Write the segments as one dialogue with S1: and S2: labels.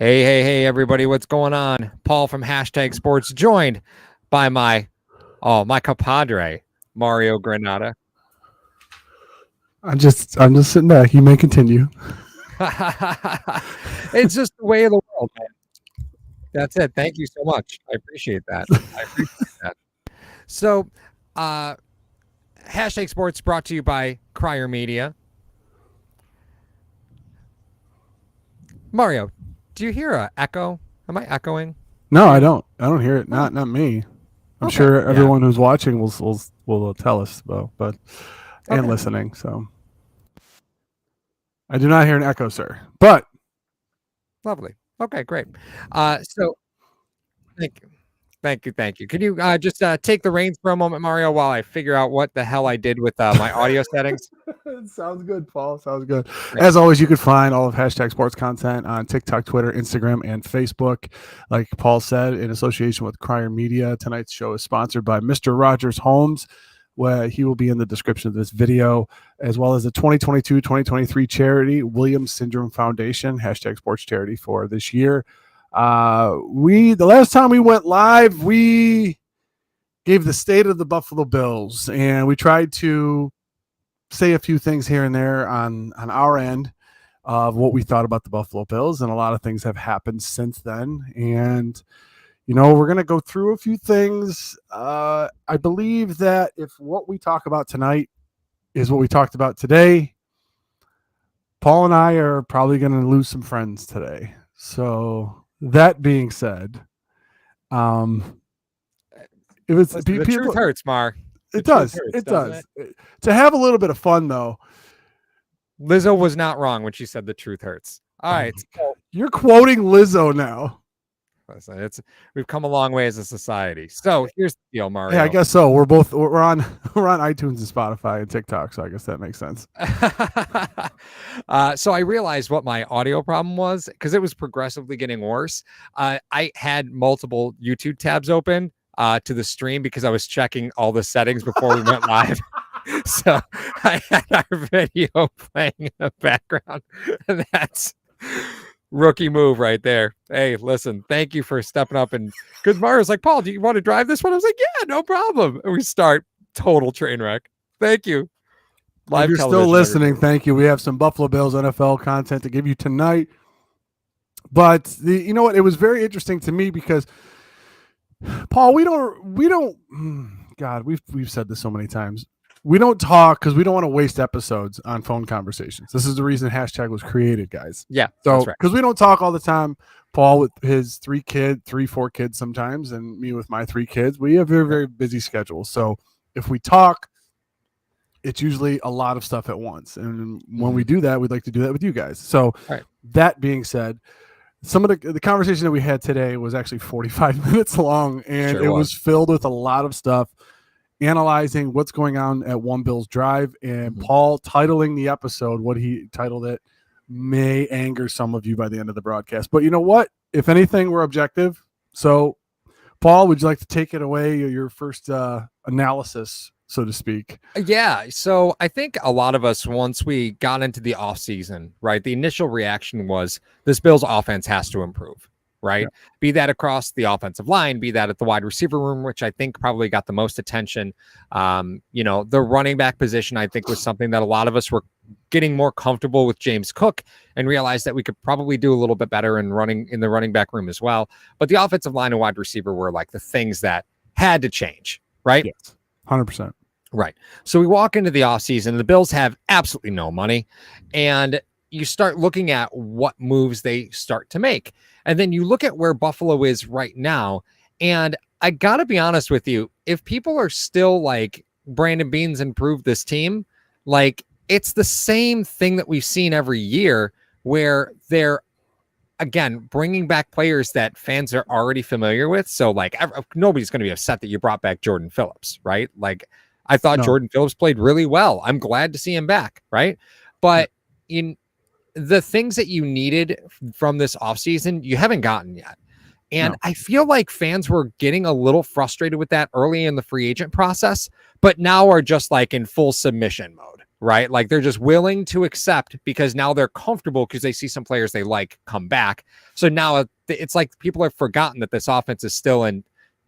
S1: Hey, everybody, what's going on? Paul from Hashtag Sports, joined by my compadre, Mario Granada.
S2: I'm just sitting back. You may continue.
S1: It's just the way of the world, man. That's it. Thank you so much. I appreciate that. So, Hashtag Sports brought to you by Crier Media. Mario, do you hear an echo? Am I echoing?
S2: No, I don't. I don't hear it. Not me. I'm
S1: Okay,
S2: sure
S1: yeah.
S2: everyone who's watching will tell us though, but and listening. So I do not hear an echo, sir. But
S1: Lovely. Okay, great. So thank you. Can you just take the reins for a moment, Mario, while I figure out what the hell I did with my audio settings?
S2: Sounds good, Paul. Sounds good. As always, you can find all of Hashtag Sports content on TikTok, Twitter, Instagram, and Facebook. Like Paul said, in association with Crier Media, tonight's show is sponsored by Mr. Rogers Homes, where he will be in the description of this video, as well as the 2022-2023 charity, Williams Syndrome Foundation, Hashtag Sports charity for this year. The last time we went live, we gave the state of the Buffalo Bills, and we tried to say a few things here and there on our end of what we thought about the Buffalo Bills, and a lot of things have happened since then. And we're going to go through a few things. I believe that if what we talk about tonight is what we talked about today, Paul and I are probably going to lose some friends today. So that being said,
S1: the truth hurts, Mar.
S2: It does. To have a little bit of fun, though.
S1: Lizzo was not wrong when she said the truth hurts. All right.
S2: You're quoting Lizzo now.
S1: We've come a long way as a society. So here's the deal, Mario.
S2: Yeah, I guess so. We're on iTunes and Spotify and TikTok, so I guess that makes sense.
S1: So I realized what my audio problem was because it was progressively getting worse. I had multiple YouTube tabs open to the stream because I was checking all the settings before we went live. So I had our video playing in the background, and that's rookie move right there. Hey, listen, thank you for stepping up. And because Mario's like, Paul, do you want to drive this one? I was like, yeah, no problem. And we start total train wreck. Thank you.
S2: If you're still listening, thank you. We have some Buffalo Bills NFL content to give you tonight. But you know what? It was very interesting to me because Paul, we don't. God, we've said this so many times. We don't talk because we don't want to waste episodes on phone conversations. This is the reason hashtag was created, guys.
S1: Yeah.
S2: So because we don't talk all the time, Paul with his 4 kids sometimes, and me with my 3 kids, we have very, very busy schedules. So if we talk, it's usually a lot of stuff at once. And when we do that, we'd like to do that with you guys. So that being said, some of the conversation that we had today was actually 45 minutes long, and it was filled with a lot of stuff, analyzing what's going on at One Bills Drive, and Paul titling the episode what he titled it may anger some of you by the end of the broadcast. But you know what? If anything, we're objective. So, Paul, would you like to take it away, your first analysis, so to speak?
S1: Yeah. So I think a lot of us, once we got into the offseason, right, the initial reaction was this Bills offense has to improve. Right. Yeah. Be that across the offensive line, be that at the wide receiver room, which I think probably got the most attention. The running back position, I think, was something that a lot of us were getting more comfortable with James Cook and realized that we could probably do a little bit better in the running back room as well. But the offensive line and wide receiver were like the things that had to change. Right.
S2: Yes. 100%.
S1: Right. So we walk into the offseason, the Bills have absolutely no money, and you start looking at what moves they start to make. And then you look at where Buffalo is right now. And I got to be honest with you, if people are still like Brandon Beane's improved this team, like it's the same thing that we've seen every year where they're, again, bringing back players that fans are already familiar with. So like nobody's going to be upset that you brought back Jordan Phillips, right? Like I thought Jordan Phillips played really well. I'm glad to see him back, right? But in the things that you needed from this offseason, you haven't gotten yet. And I feel like fans were getting a little frustrated with that early in the free agent process, but now are just like in full submission mode, right? Like they're just willing to accept because now they're comfortable because they see some players they like come back. So now it's like people have forgotten that this offense is still in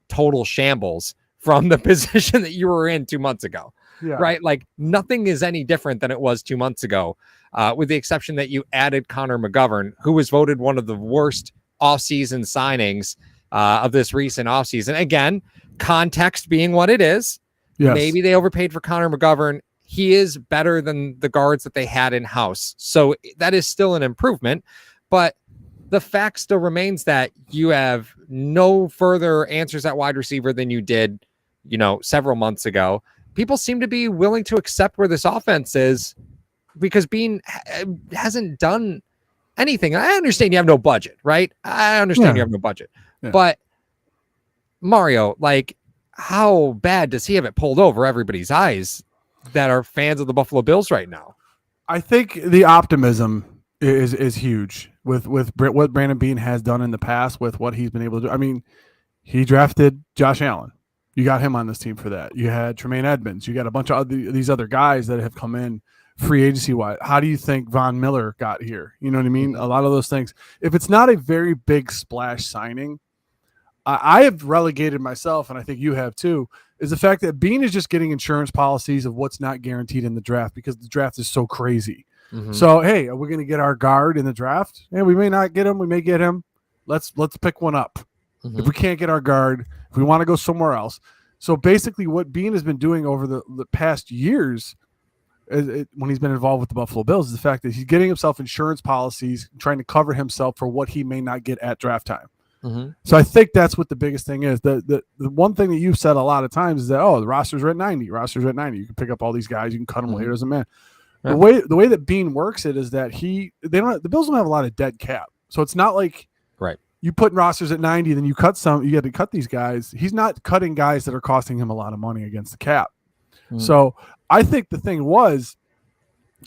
S1: total shambles from the position that you were in 2 months ago, right? Like nothing is any different than it was 2 months ago, with the exception that you added Connor McGovern, who was voted one of the worst offseason signings of this recent offseason. Again, context being what it is. Yes. Maybe they overpaid for Connor McGovern. He is better than the guards that they had in house. So that is still an improvement, but the fact still remains that you have no further answers at wide receiver than you did, several months ago. People seem to be willing to accept where this offense is because Beane hasn't done anything. I understand you have no budget, right? I understand you have no budget, but Mario, like, how bad does he have it pulled over everybody's eyes that are fans of the Buffalo Bills right now?
S2: I think the optimism is huge with what Brandon Beane has done in the past, with what he's been able to do. I mean, he drafted Josh Allen. You got him on this team for that. You had Tremaine Edmonds. You got a bunch of these other guys that have come in free agency wise. How do you think Von Miller got here? You know what I mean? A lot of those things. If it's not a very big splash signing, I have relegated myself, and I think you have too, is the fact that Beane is just getting insurance policies of what's not guaranteed in the draft because the draft is so crazy. So, hey, are we going to get our guard in the draft? Yeah, we may not get him. We may get him. Let's pick one up. If we can't get our guard, if we want to go somewhere else. So basically what Beane has been doing over the past years when he's been involved with the Buffalo Bills is the fact that he's getting himself insurance policies, trying to cover himself for what he may not get at draft time. So I think that's what the biggest thing is. The one thing that you've said a lot of times is that, the rosters are at 90. Rosters are at 90. You can pick up all these guys. You can cut them later as a man. The way that Beane works it is that the Bills don't have a lot of dead cap. So it's not like you put rosters at 90, then you cut some. You got to cut these guys. He's not cutting guys that are costing him a lot of money against the cap. So I think the thing was,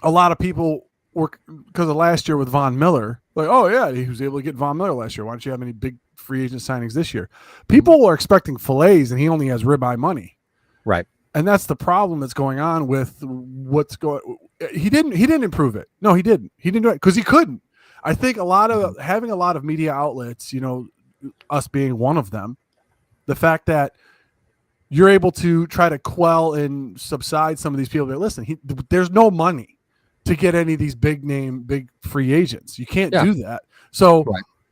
S2: a lot of people were, because of last year with Von Miller, like, oh yeah, he was able to get Von Miller last year. Why don't you have any big free agent signings this year? People are expecting fillets, and he only has ribeye money.
S1: Right.
S2: And that's the problem that's going on with what's going. He didn't improve it. No, he didn't. He didn't do it because he couldn't. I think having a lot of media outlets, us being one of them, the fact that you're able to try to quell and subside some of these people that listen. There's no money to get any of these big free agents. You can't do that. So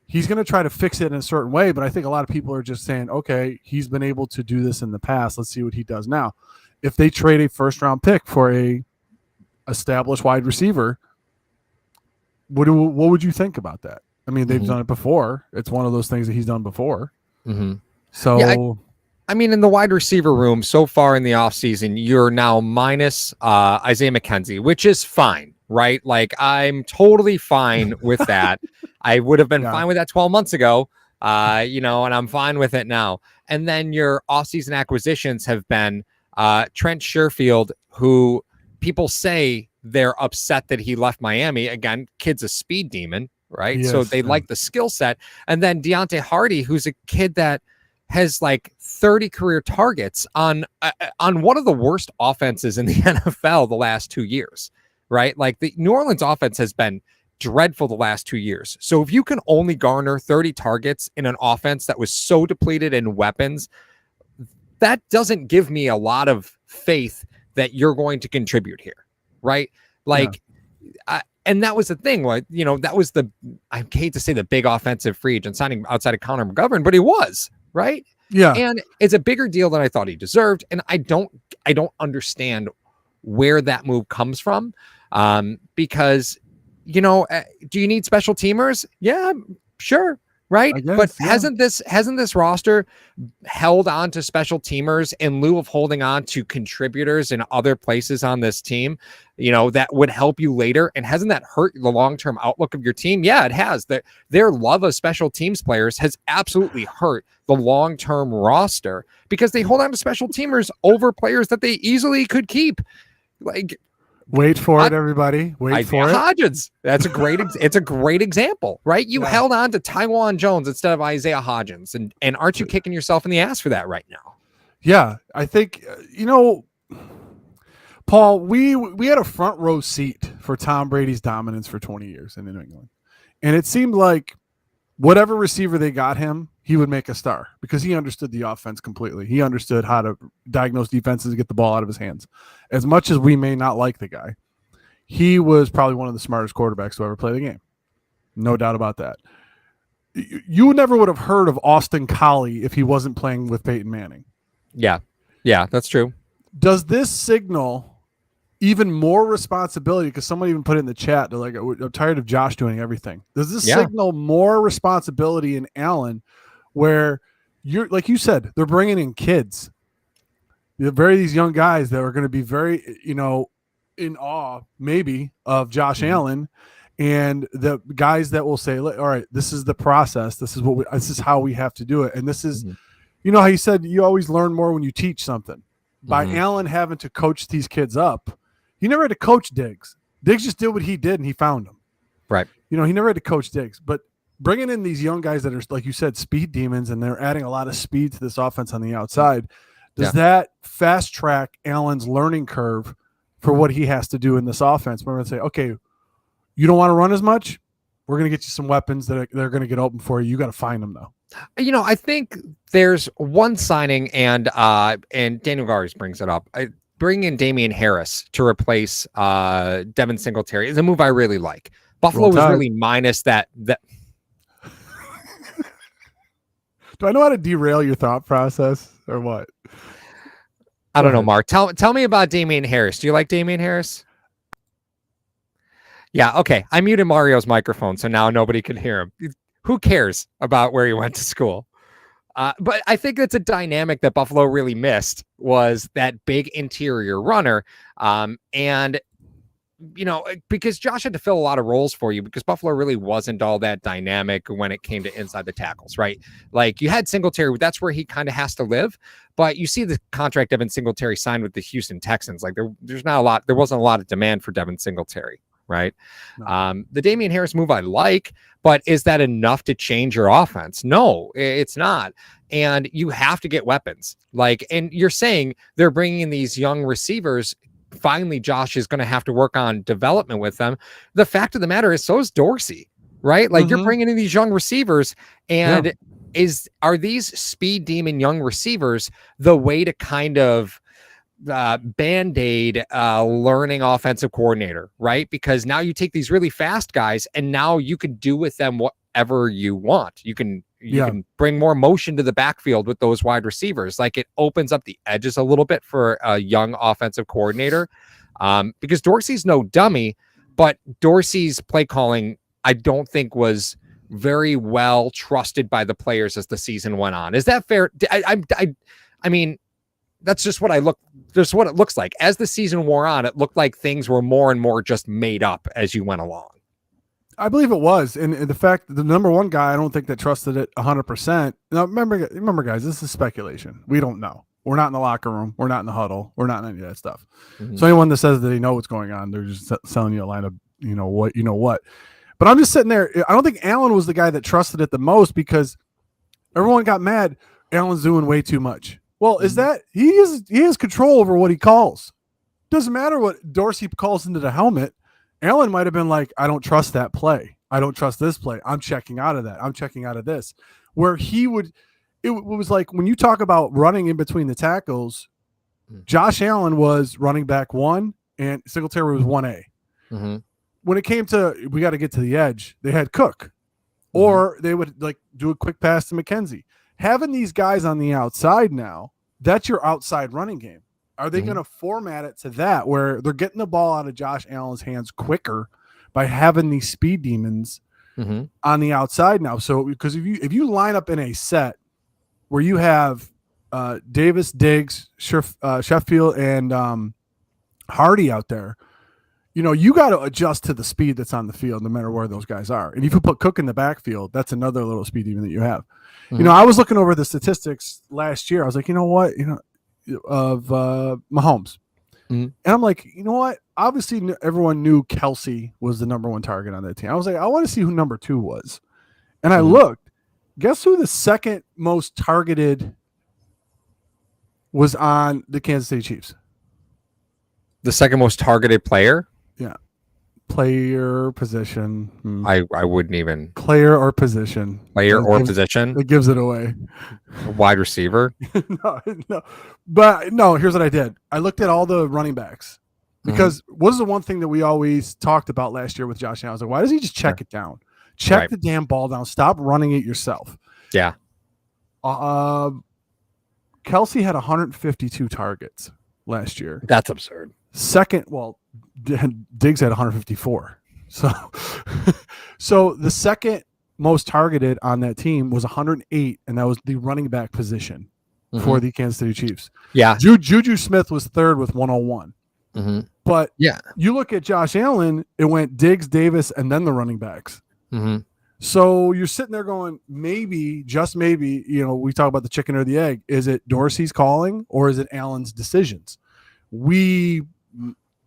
S2: he's going to try to fix it in a certain way. But I think a lot of people are just saying, okay, he's been able to do this in the past. Let's see what he does now. If they trade a first-round pick for a established wide receiver, what would you think about that? I mean, they've done it before. It's one of those things that he's done before. So,
S1: I mean, in the wide receiver room so far in the offseason, you're now minus Isaiah McKenzie, which is fine, right? Like, I'm totally fine with that. I would have been fine with that 12 months ago, and I'm fine with it now. And then your offseason acquisitions have been Trent Sherfield, who people say they're upset that he left Miami. Again, kid's a speed demon, right?
S2: Yes,
S1: so they like the skill set. And then Deontay Hardy, who's a kid that has like 30 career targets on one of the worst offenses in the NFL the last 2 years, right? Like the New Orleans offense has been dreadful the last 2 years. So if you can only garner 30 targets in an offense that was so depleted in weapons, that doesn't give me a lot of faith that you're going to contribute here, right? Like, and that was the thing, like, that was I hate to say the big offensive free agent signing outside of Connor McGovern, but he was, right?
S2: Yeah.
S1: And it's a bigger deal than I thought he deserved. And I don't understand where that move comes from. Because, do you need special teamers? Yeah, sure. Right.
S2: Guess,
S1: but hasn't this roster held on to special teamers in lieu of holding on to contributors in other places on this team, that would help you later? And hasn't that hurt the long-term outlook of your team? Yeah, it has. Their love of special teams players has absolutely hurt the long-term roster because they hold on to special teamers over players that they easily could keep. Like,
S2: wait for it, everybody. Wait for it.
S1: Hodgins. That's it's a great example, right? You held on to Tywan Jones instead of Isaiah Hodgins. And aren't you kicking yourself in the ass for that right now?
S2: Yeah, I think, Paul, we had a front row seat for Tom Brady's dominance for 20 years in New England. And it seemed like whatever receiver they got him, he would make a star because he understood the offense completely. He understood how to diagnose defenses and get the ball out of his hands. As much as we may not like the guy, he was probably one of the smartest quarterbacks to ever play the game. No doubt about that. You never would have heard of Austin Collie if he wasn't playing with Peyton Manning.
S1: Yeah, that's true.
S2: Does this signal even more responsibility? Because someone even put it in the chat. They're like, I'm tired of Josh doing everything. Does this signal more responsibility in Allen where you're, like you said, they're bringing in kids. These young guys that are going to be very, in awe maybe of Josh Allen, and the guys that will say, all right, this is the process. This is how we have to do it. And this is, how you said you always learn more when you teach something. By Allen having to coach these kids up, he never had to coach Diggs. Diggs just did what he did, and he found them.
S1: Right.
S2: He never had to coach Diggs. But bringing in these young guys that are, like you said, speed demons, and they're adding a lot of speed to this offense on the outside, does that fast track Allen's learning curve for what he has to do in this offense? We're going to say, okay, you don't want to run as much? We're going to get you some weapons that they're going to get open for you. You got to find them, though.
S1: I think there's one signing, and Daniel Garris brings it up. Bringing in Damian Harris to replace Devin Singletary is a move I really like. Buffalo was really minus that.
S2: Do I know how to derail your thought process or what?
S1: I don't know, Mark. Tell me about Damian Harris. Do you like Damian Harris? Yeah, okay. I muted Mario's microphone, so now nobody can hear him. Who cares about where he went to school? But I think that's a dynamic that Buffalo really missed, was that big interior runner. And, because Josh had to fill a lot of roles for you, because Buffalo really wasn't all that dynamic when it came to inside the tackles, right? Like, you had Singletary, that's where he kind of has to live. But you see the contract Devin Singletary signed with the Houston Texans. Like, there wasn't a lot of demand for Devin Singletary. Right. No. The Damian Harris move I like, but is that enough to change your offense? No, it's not. And you have to get weapons. And you're saying they're bringing in these young receivers. Finally, Josh is going to have to work on development with them. The fact of the matter is, so is Dorsey, right? You're bringing in these young receivers, and are these speed demon young receivers the way to kind of band-aid learning offensive coordinator, right? Because now you take these really fast guys, and now you can do with them whatever you want. You can bring more motion to the backfield with those wide receivers. It opens up the edges a little bit for a young offensive coordinator, because Dorsey's no dummy, but Dorsey's play calling, I don't think, was very well trusted by the players as the season went on. Is that fair? I mean, that's just what it looks like. As the season wore on, it looked like things were more and more just made up as you went along.
S2: I believe it was. And the fact that the number one guy, I don't think that trusted it 100%. Now, remember, guys, this is speculation. We don't know. We're not in the locker room. We're not in the huddle. We're not in any of that stuff. So anyone that says that they know what's going on, they're just selling you a line of, what. But I'm just sitting there. I don't think Allen was the guy that trusted it the most, because everyone got mad. Allen's doing way too much. Well, is that he has control over what he calls. Doesn't matter what Dorsey calls into the helmet. Allen might have been like, I don't trust that play. I don't trust this play. I'm checking out of that. I'm checking out of this. Where it was like, when you talk about running in between the tackles, Josh Allen was running back 1 and Singletary was 1A. When it came to, we got to get to the edge, they had Cook, or they would do a quick pass to McKenzie. Having these guys on the outside now, that's your outside running game. Are they going to format it to that, where they're getting the ball out of Josh Allen's hands quicker by having these speed demons on the outside now? So, because if you line up in a set where you have Davis, Diggs, Sheffield, and Hardy out there, you got to adjust to the speed that's on the field, no matter where those guys are. And if you put Cook in the backfield, that's another little speed demon that you have. I was looking over the statistics last year. I was like, of Mahomes. And I'm like, obviously everyone knew Kelsey was the number 1 target on that team. I was like, I want to see who number 2 was. And I looked. Guess who the second most targeted was on the Kansas City Chiefs?
S1: The second most targeted player?
S2: Yeah. Player, position.
S1: I wouldn't even.
S2: Player or position.
S1: Player or position?
S2: It gives it away.
S1: Wide receiver?
S2: No. But no, here's what I did. I looked at all the running backs. Because what is the one thing that we always talked about last year with Josh Allen? I was like, why does he just check it down? Check the damn ball down. Stop running it yourself.
S1: Yeah.
S2: Kelsey had 152 targets last year.
S1: That's absurd.
S2: Second, well, Diggs had 154. So the second most targeted on that team was 108, and that was the running back position for the Kansas City Chiefs.
S1: Yeah.
S2: Juju Smith was third with 101. But
S1: yeah,
S2: you look at Josh Allen, it went Diggs, Davis, and then the running backs. So you're sitting there going, maybe, just maybe, we talk about the chicken or the egg. Is it Dorsey's calling or is it Allen's decisions? We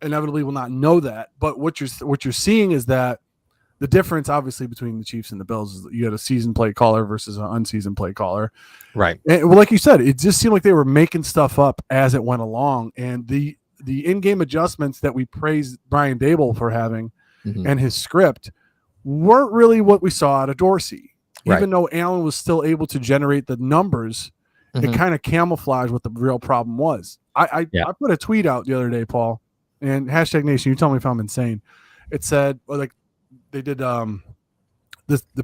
S2: inevitably will not know that. But what you're seeing is that the difference, obviously, between the Chiefs and the Bills is that you had a seasoned play caller versus an unseasoned play caller.
S1: Right.
S2: And, well, like you said, it just seemed like they were making stuff up as it went along. And the in-game adjustments that we praised Brian Dable for having and his script weren't really what we saw out of Dorsey. Even though Allen was still able to generate the numbers, it kind of camouflaged what the real problem was. I put a tweet out the other day, Paul, and #Nation, you tell me if I'm insane. It said, like, they did the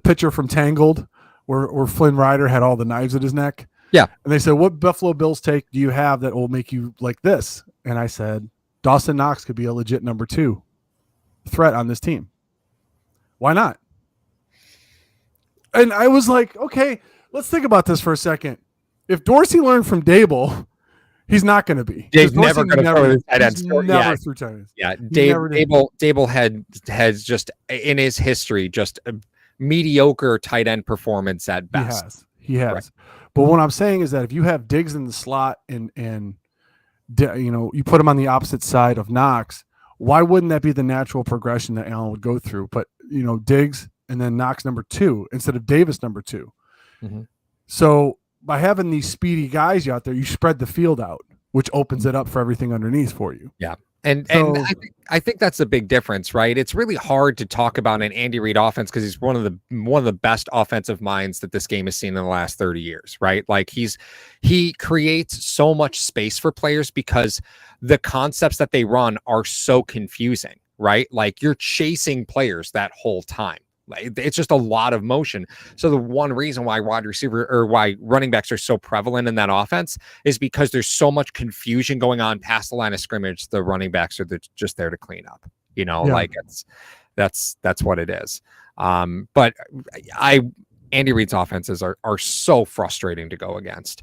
S2: picture from Tangled where Flynn Rider had all the knives at his neck.
S1: Yeah.
S2: And they said, what Buffalo Bills take do you have that will make you like this? And I said, Dawson Knox could be a legit number 2 threat on this team. Why not? And I was like, okay, let's think about this for a second. If Dorsey learned from Dable, he's not going to be.
S1: He's never going to throw his tight ends.
S2: Never through tight ends.
S1: Yeah, Dable has just in his history just a mediocre tight end performance at best.
S2: He has. Right. But what I'm saying is that if you have Diggs in the slot and you put him on the opposite side of Knox, why wouldn't that be the natural progression that Allen would go through? But Diggs and then Knox number 2 instead of Davis number 2. So by having these speedy guys out there, you spread the field out, which opens it up for everything underneath for you.
S1: Yeah. And I think that's a big difference, right? It's really hard to talk about an Andy Reid offense because he's one of the best offensive minds that this game has seen in the last 30 years, right? Like he creates so much space for players because the concepts that they run are so confusing, right? Like you're chasing players that whole time. Like it's just a lot of motion. So the one reason why wide receiver or why running backs are so prevalent in that offense is because there's so much confusion going on past the line of scrimmage. The running backs are just there to clean up, like that's what it is. But Andy Reid's offenses are so frustrating to go against.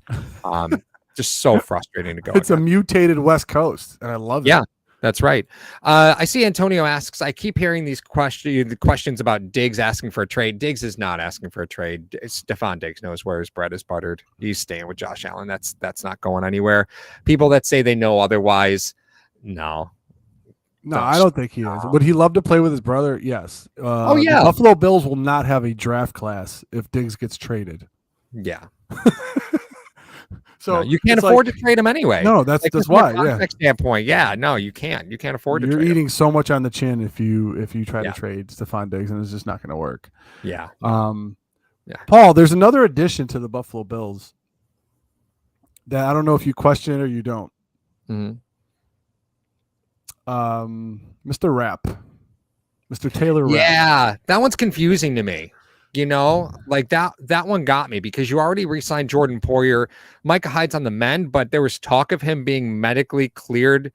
S1: Just so frustrating to go
S2: It's
S1: against.
S2: A mutated West Coast, and I love it.
S1: Yeah. That's right. I see Antonio asks, I keep hearing the questions about Diggs asking for a trade. Diggs is not asking for a trade. Stephon Diggs knows where his bread is buttered. He's staying with Josh Allen. That's not going anywhere. People that say they know otherwise, no.
S2: No, I don't think he is. Would he love to play with his brother? Yes.
S1: Oh, yeah.
S2: The Buffalo Bills will not have a draft class if Diggs gets traded.
S1: Yeah.
S2: So
S1: no, you can't afford to trade him anyway.
S2: No, that's why. Yeah.
S1: Standpoint. Yeah. No, you can't. You can't afford to.
S2: You're
S1: trade
S2: eating
S1: him.
S2: So much on the chin if you try to trade Stephon Diggs, and it's just not going to work.
S1: Yeah.
S2: Paul, there's another addition to the Buffalo Bills that I don't know if you question it or you don't. Mr. Rapp, Mr. Taylor Rapp.
S1: Yeah, that one's confusing to me. Like that one got me because you already re-signed Jordan Poyer. Micah Hyde's on the mend, but there was talk of him being medically cleared,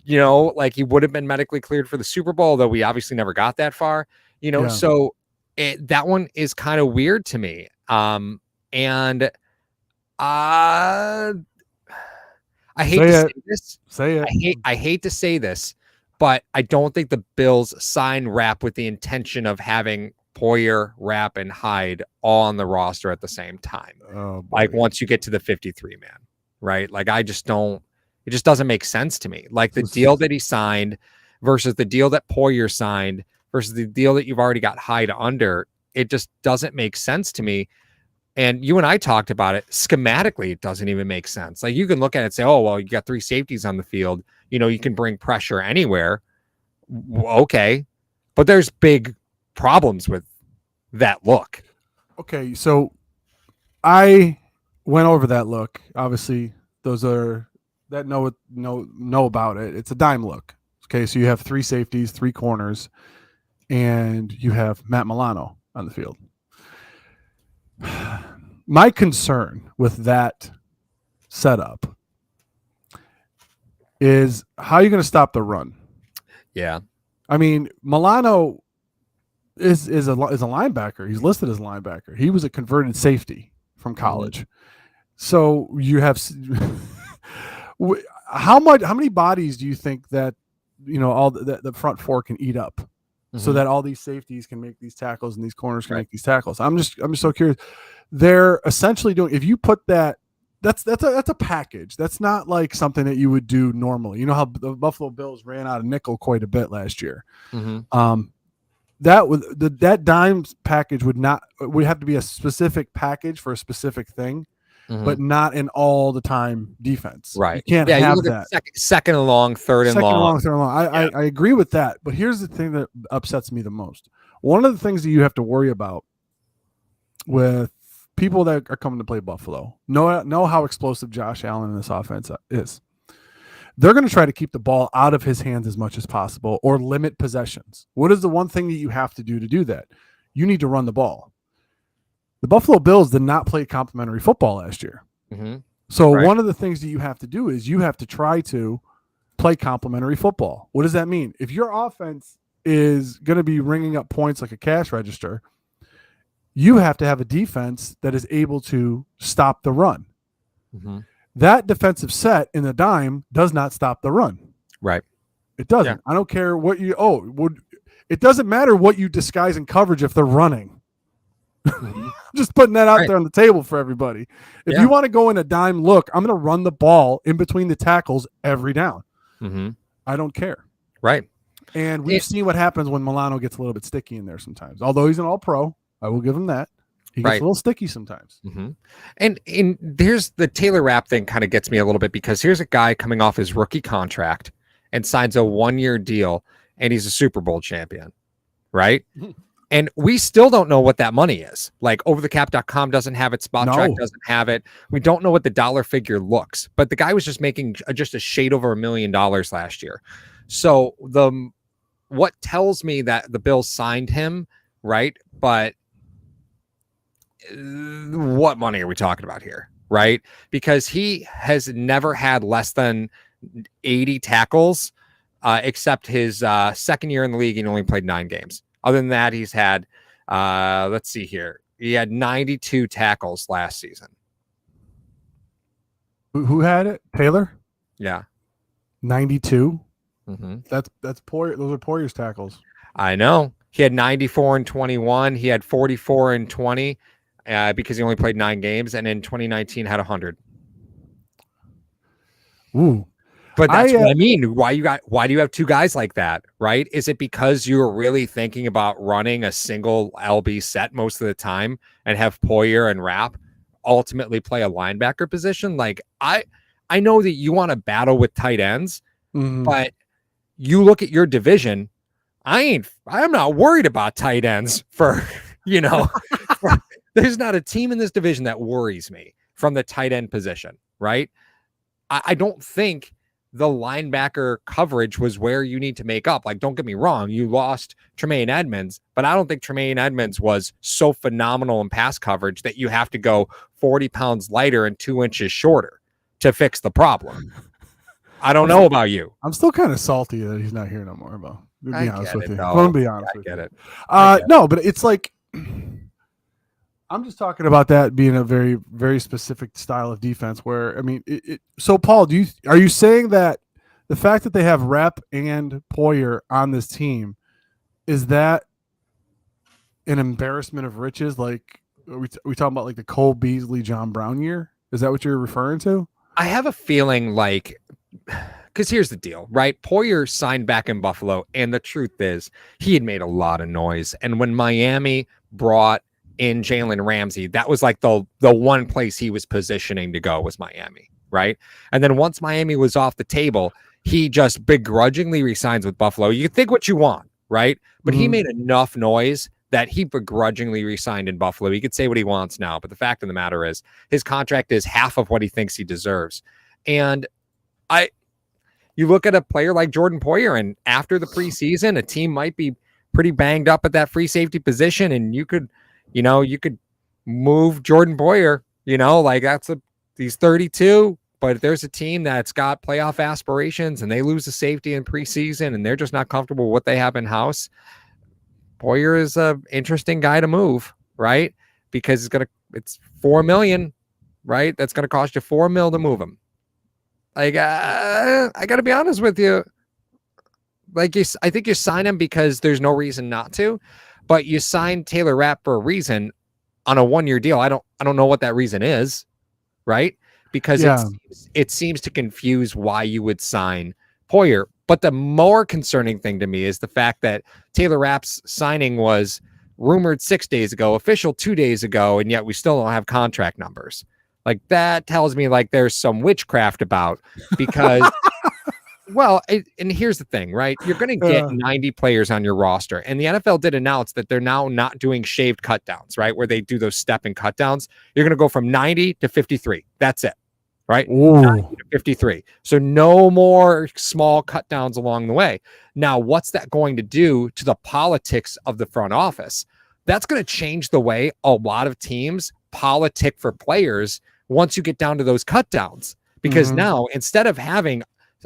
S1: like he would have been medically cleared for the Super Bowl, though we obviously never got that far, so that one is kind of weird to me. And I hate to say this.
S2: Say it.
S1: I hate to say this, but I don't think the Bills sign Rapp with the intention of having Poyer, Rapp, and Hyde all on the roster at the same time. Like once you get to the 53 man, right? Like it just doesn't make sense to me. Like the deal that he signed versus the deal that Poyer signed versus the deal that you've already got Hyde under, it just doesn't make sense to me. And you and I talked about it. Schematically, it doesn't even make sense. Like, you can look at it and say, oh, well, you got 3 safeties on the field. You can bring pressure anywhere. Okay. But there's big problems with that look.
S2: Okay, so I went over that look. Obviously, those are that know about it. It's a dime look. Okay, so you have 3 safeties, 3 corners, and you have Matt Milano on the field. My concern with that setup is how you're going to stop the run.
S1: Yeah.
S2: I mean, Milano is a linebacker. He's listed as a linebacker. He was a converted safety from college. So you have how many bodies do you think that all the front 4 can eat up, so that all these safeties can make these tackles and these corners can make these tackles? I'm just so curious. They're essentially doing, if you put that's a package. That's not like something that you would do normally. You know how the Buffalo Bills ran out of nickel quite a bit last year. That dime package would have to be a specific package for a specific thing, but not an all the time defense.
S1: Right.
S2: You can't have that.
S1: Second and long, third and long.
S2: I agree with that. But here's the thing that upsets me the most. One of the things that you have to worry about with people that are coming to play Buffalo, know how explosive Josh Allen in this offense is. They're going to try to keep the ball out of his hands as much as possible or limit possessions. What is the one thing that you have to do that? You need to run the ball. The Buffalo Bills did not play complimentary football last year. So one of the things that you have to do is you have to try to play complimentary football. What does that mean? If your offense is going to be ringing up points like a cash register, you have to have a defense that is able to stop the run. That defensive set in the dime does not stop the run.
S1: Right.
S2: It doesn't. Yeah. I don't care what it doesn't matter what you disguise in coverage if they're running. Just putting that out there on the table for everybody. If you want to go in a dime look, I'm going to run the ball in between the tackles every down. I don't care.
S1: Right.
S2: And we've seen what happens when Milano gets a little bit sticky in there sometimes. Although he's an all-pro, I will give him that. He gets a little sticky sometimes.
S1: And there's the Taylor Rapp thing kind of gets me a little bit, because here's a guy coming off his rookie contract and signs a 1-year deal, and he's a Super Bowl champion, right? And we still don't know what that money is. Like, overthecap.com doesn't have it. Spot Track doesn't have it. We don't know what the dollar figure looks, but the guy was just making just a shade over $1 million last year. So what tells me that the Bills signed him, right? But what money are we talking about here, right? Because he has never had less than 80 tackles, except his second year in the league. He only played 9 games. Other than that, he's had, let's see here. He had 92 tackles last season.
S2: Who had it? Taylor?
S1: Yeah.
S2: 92? That's Poyer. Those are Poyer's tackles.
S1: I know. He had 94 and 21. He had 44 and 20 because he only played 9 games. And in 2019 had 100.
S2: Ooh.
S1: But that's what I mean. Why do you have 2 guys like that, right? Is it because you're really thinking about running a single LB set most of the time and have Poyer and Rapp ultimately play a linebacker position? Like, I know that you want to battle with tight ends, but you look at your division. I'm not worried about tight ends for, there's not a team in this division that worries me from the tight end position, right? I don't think the linebacker coverage was where you need to make up. Like, don't get me wrong, you lost Tremaine Edmonds, but I don't think Tremaine Edmonds was so phenomenal in pass coverage that you have to go 40 pounds lighter and 2 inches shorter to fix the problem. I don't know about you.
S2: I'm still kind of salty that he's not here no more, Bo. To be honest with you.
S1: I'm
S2: be honest with
S1: you.
S2: I get it. No, but it's like, I'm just talking about that being a very, very specific style of defense where, I mean, so Paul, are you saying that the fact that they have Rapp and Poyer on this team, is that an embarrassment of riches? Like, are we talking about like the Cole Beasley, John Brown year? Is that what you're referring to?
S1: I have a feeling like, because here's the deal, right? Poyer signed back in Buffalo, and the truth is he had made a lot of noise. And when Miami brought in Jalen Ramsey, that was like the one place he was positioning to go was Miami, right? And then once Miami was off the table, he just begrudgingly resigns with Buffalo. You can think what you want, right? But he made enough noise that he begrudgingly resigned in Buffalo. He could say what he wants now, but the fact of the matter is his contract is half of what he thinks he deserves. And you look at a player like Jordan Poyer, and after the preseason, a team might be pretty banged up at that free safety position, and you could move Jordan Poyer, like he's 32, but if there's a team that's got playoff aspirations and they lose a safety in preseason and they're just not comfortable with what they have in house, Poyer is a interesting guy to move, right? Because it's $4 million, right? That's going to cost you $4 million to move him. Like, I got to be honest with you. Like, I think you sign him because there's no reason not to, but you signed Taylor Rapp for a reason on a 1-year deal. I don't know what that reason is, right? Because it seems to confuse why you would sign Poyer. But the more concerning thing to me is the fact that Taylor Rapp's signing was rumored 6 days ago, official 2 days ago, and yet we still don't have contract numbers. Like, that tells me like there's some witchcraft about, because well, and here's the thing, right? You're going to get 90 players on your roster, and the NFL did announce that they're now not doing shaved cut downs, right? Where they do those step and cut downs. You're going to go from 90 to 53. That's it, right? 90 to 53. So no more small cut downs along the way. Now, what's that going to do to the politics of the front office? That's going to change the way a lot of teams politic for players once you get down to those cut downs, because now instead of having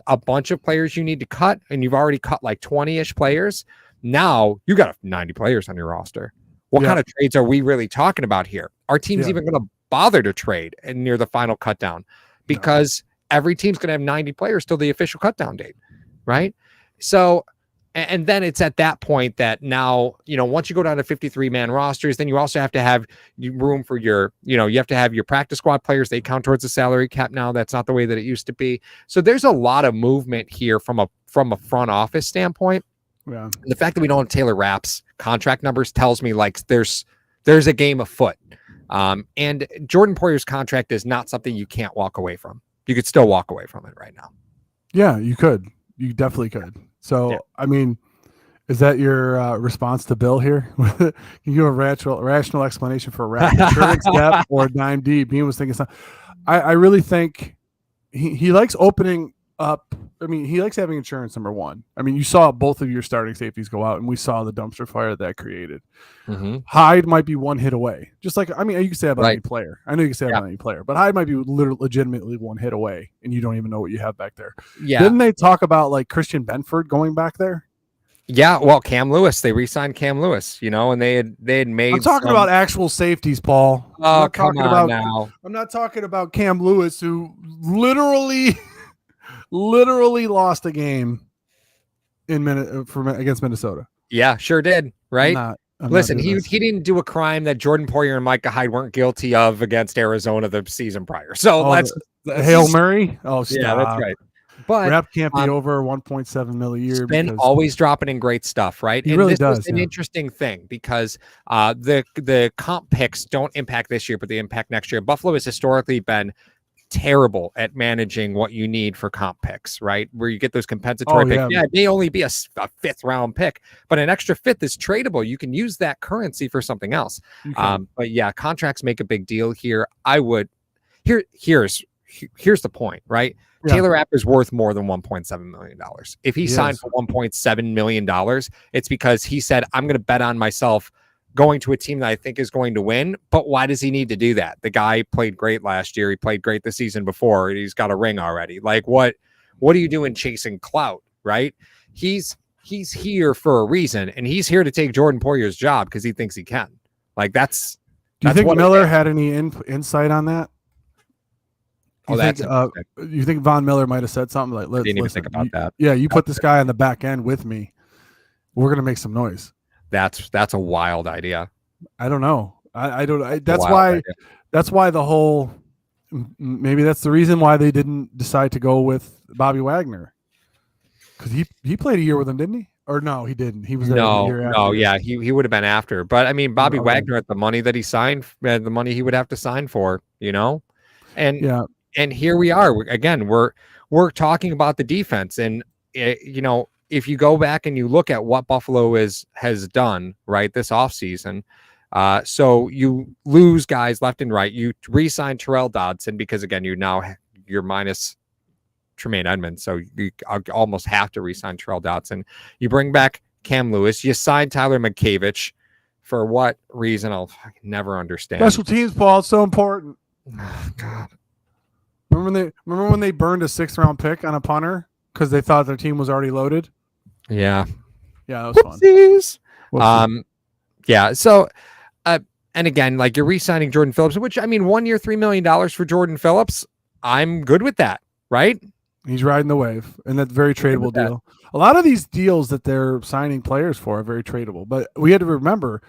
S1: a bunch of players you need to cut, and you've already cut like 20-ish players, now you got 90 players on your roster. What kind of trades are we really talking about here? Are teams even going to bother to trade near the final cut down? Because every team's going to have 90 players till the official cut down date, right? So, and then it's at that point that now, once you go down to 53-man rosters, then you also have to have room for your, you have to have your practice squad players. They count towards the salary cap now. That's not the way that it used to be. So there's a lot of movement here from a front office standpoint. Yeah. And the fact that we don't have Taylor Rapp's contract numbers tells me like there's a game afoot. And Jordan Poyer's contract is not something you can't walk away from. You could still walk away from it right now.
S2: Yeah, you could. You definitely could. So, I mean, is that your response to Bill here? Can you give a rational explanation for insurance depth or 9D? Beane was thinking something. I really think he likes opening up. I mean, he likes having insurance, number one. I mean, you saw both of your starting safeties go out, and we saw the dumpster fire that created. Hyde might be one hit away. Just like, I mean, you can say about any player. I know you can say about any player, but Hyde might be legitimately one hit away, and you don't even know what you have back there. Yeah. Didn't they talk about like Christian Benford going back there?
S1: Yeah, well, Cam Lewis, they re-signed Cam Lewis, and they had made.
S2: I'm talking about actual safeties, Paul.
S1: Oh, come on now.
S2: I'm not talking about Cam Lewis, who literally lost a game against Minnesota.
S1: Yeah, sure did. Right. Listen, he didn't do a crime that Jordan Poyer and Micah Hyde weren't guilty of against Arizona the season prior. So let's
S2: Hail Mary. Oh, stop.
S1: Yeah, that's right. But
S2: Rep can't be over 1.7 mil a year.
S1: Been always dropping in great stuff, right?
S2: He really does.
S1: It's an interesting thing because the comp picks don't impact this year, but they impact next year. Buffalo has historically been terrible at managing what you need for comp picks, right? Where you get those compensatory picks. Yeah, it may only be a fifth round pick, but an extra fifth is tradable. You can use that currency for something else. But yeah, contracts make a big deal here. Here's the point, right? Yeah. Taylor Rapp is worth more than $1.7 million. If he signed for $1.7 million, it's because he said, I'm going to bet on myself going to a team that I think is going to win. But why does he need to do that? The guy played great last year. He played great the season before. He's got a ring already. Like, what are you doing chasing clout, right? He's here for a reason, and he's here to take Jordan Poyer's job because he thinks he can. Like, that's.
S2: Do you think Miller had any insight on that? You think Von Miller might have said something like,
S1: "Didn't even think about that."
S2: Yeah, you put this guy on the back end with me. We're gonna make some noise.
S1: That's a wild idea.
S2: I don't know. That's why the whole. Maybe that's the reason why they didn't decide to go with Bobby Wagner, because he played a year with him, didn't he? Or no, he didn't. He was there the year after.
S1: No, yeah, he would have been after. But I mean, Bobby
S2: Okay.
S1: Wagner at the money that he signed, the money he would have to sign for, and
S2: Yeah.
S1: and here we are again. We're talking about the defense, and if you go back and you look at what Buffalo has done right this offseason, so you lose guys left and right. You re-sign Terrell Dodson because again you're minus Tremaine Edmonds, so you almost have to re-sign Terrell Dodson. You bring back Cam Lewis. You sign Tyler McCavich for what reason? I'll never understand.
S2: Special teams, Paul. It's so important.
S1: Oh, God.
S2: Remember when they burned a 6th round pick on a punter because they thought their team was already loaded?
S1: Yeah.
S2: Yeah, that was
S1: Whoopsies.
S2: fun.
S1: Yeah. So, and again, like you're re-signing Jordan Phillips, which I mean, 1 year, $3 million for Jordan Phillips. I'm good with that, right?
S2: He's riding the wave, and that's a very tradable deal. A lot of these deals that they're signing players for are very tradable, but we had to remember,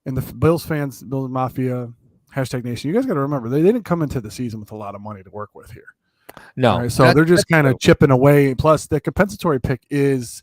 S2: and the Bills fans, Bills Mafia, #Nation, you guys got to remember, they didn't come into the season with a lot of money to work with here.
S1: No.
S2: Right? So they're just kind of chipping away. Plus, the compensatory pick is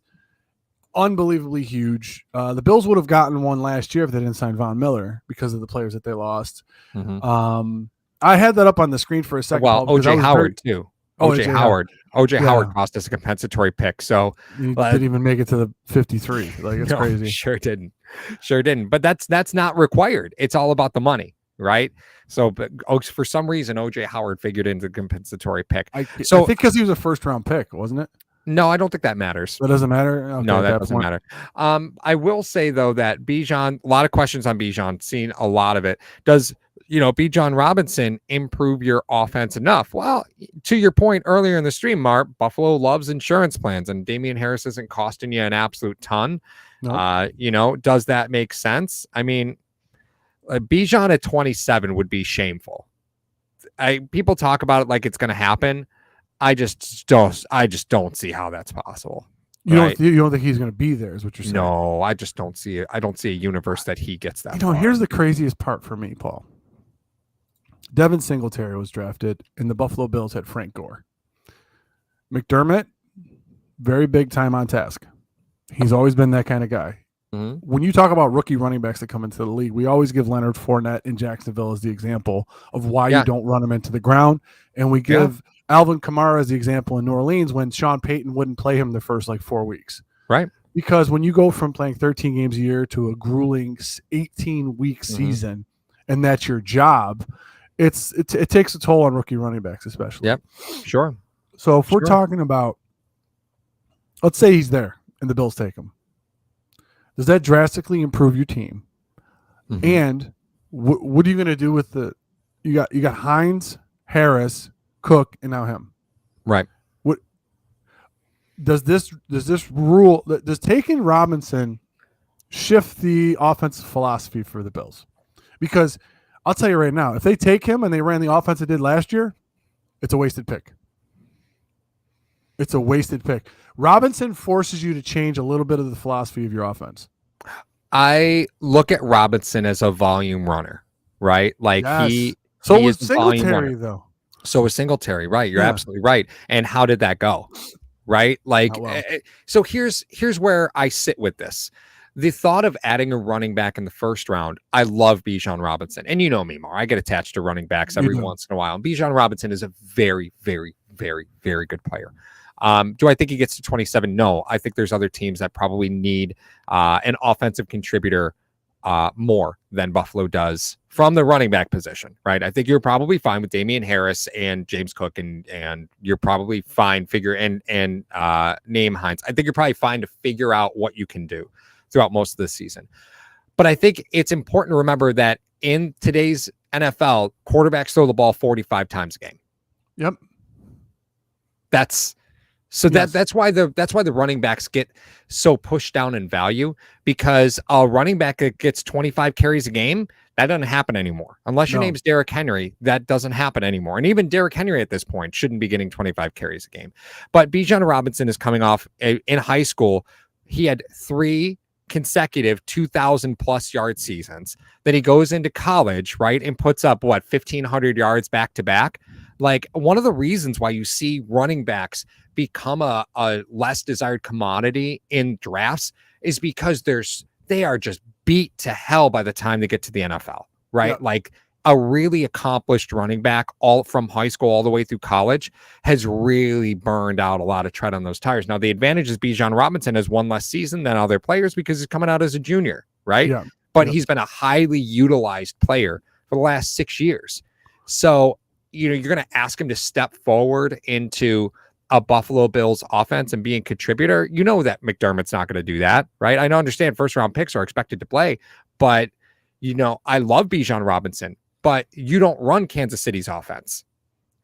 S2: unbelievably huge. The Bills would have gotten one last year if they didn't sign Von Miller because of the players that they lost.
S1: Mm-hmm.
S2: I had that up on the screen for a second.
S1: Well, OJ Howard too. OJ Howard. OJ Howard cost us a compensatory pick, so
S2: he didn't even make it to the 53. Like it's crazy.
S1: Sure didn't. But that's not required. It's all about the money, right? So, but for some reason, OJ Howard figured into the compensatory pick.
S2: I think because he was a 1st round pick, wasn't it?
S1: No, I don't think that matters.
S2: That doesn't matter. Okay,
S1: no, that doesn't matter. I will say though that Bijan, a lot of questions on Bijan, seen a lot of it. Does Bijan Robinson improve your offense enough? Well, to your point earlier in the stream, Mark, Buffalo loves insurance plans, and Damian Harris isn't costing you an absolute ton. Nope. Does that make sense? I mean, Bijan at 27 would be shameful. People talk about it like it's going to happen. I just don't see how that's possible.
S2: You don't think he's going to be there? Is what you're saying?
S1: No, I just don't see it. I don't see a universe that he gets that.
S2: Here's the craziest part for me, Paul. Devin Singletary was drafted, and the Buffalo Bills had Frank Gore. McDermott, very big time on task. He's always been that kind of guy.
S1: Mm-hmm.
S2: When you talk about rookie running backs that come into the league, we always give Leonard Fournette in Jacksonville as the example of why you don't run him into the ground. And we give Alvin Kamara as the example in New Orleans when Sean Payton wouldn't play him the first 4 weeks.
S1: Right.
S2: Because when you go from playing 13 games a year to a grueling 18-week season, and that's your job, it takes a toll on rookie running backs, especially.
S1: Yep, sure.
S2: So if we're talking about, let's say he's there and the Bills take him, does that drastically improve your team? Mm-hmm. And what are you going to do with you got Hines, Harris, Cook, and now him?
S1: Right.
S2: What does this rule? Does taking Robinson shift the offensive philosophy for the Bills? Because I'll tell you right now, if they take him and they ran the offense they did last year, it's a wasted pick. It's a wasted pick. Robinson forces you to change a little bit of the philosophy of your offense.
S1: I look at Robinson as a volume runner, right? Like he
S2: was Singletary though.
S1: So was Singletary, right? You're absolutely right. And how did that go? Right? Like, so here's where I sit with this. The thought of adding a running back in the 1st round, I love Bijan Robinson. And you know me, Mar. I get attached to running backs every once in a while. And Bijan Robinson is a very, very, very, very good player. Do I think he gets to 27? No. I think there's other teams that probably need an offensive contributor more than Buffalo does from the running back position, right? I think you're probably fine with Damian Harris and James Cook, and you're probably fine name Hines. I think you're probably fine to figure out what you can do throughout most of the season. But I think it's important to remember that in today's NFL, quarterbacks throw the ball 45 times a game.
S2: Yep.
S1: That's why the running backs get so pushed down in value, because a running back that gets 25 carries a game, that doesn't happen anymore. Unless your name's Derrick Henry, that doesn't happen anymore. And even Derrick Henry at this point shouldn't be getting 25 carries a game. But Bijan Robinson is coming off in high school. He had 3 consecutive 2,000 plus yard seasons. Then he goes into college, right, and puts up 1,500 yards back to back. Like, one of the reasons why you see running backs become a less desired commodity in drafts is because they are just beat to hell by the time they get to the NFL, right?
S2: Yep.
S1: Like, a really accomplished running back all from high school all the way through college has really burned out a lot of tread on those tires. Now, the advantage is Bijan Robinson has one less season than other players because he's coming out as a junior, right?
S2: Yeah.
S1: But he's been a highly utilized player for the last 6 years. So, you're going to ask him to step forward into a Buffalo Bills offense and be a contributor. You know that McDermott's not going to do that, right? I understand first round picks are expected to play, but I love Bijan Robinson, but you don't run Kansas City's offense,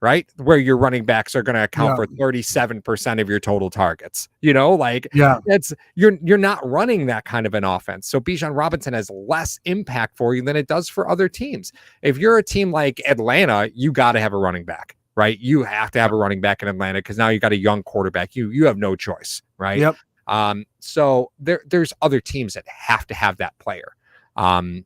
S1: right? Where your running backs are going to account for 37% of your total targets. It's you're not running that kind of an offense. So Bijan Robinson has less impact for you than it does for other teams. If you're a team like Atlanta, you got to have a running back, right? You have to have a running back in Atlanta because now you got a young quarterback. You have no choice, right?
S2: Yep.
S1: So there's other teams that have to have that player. And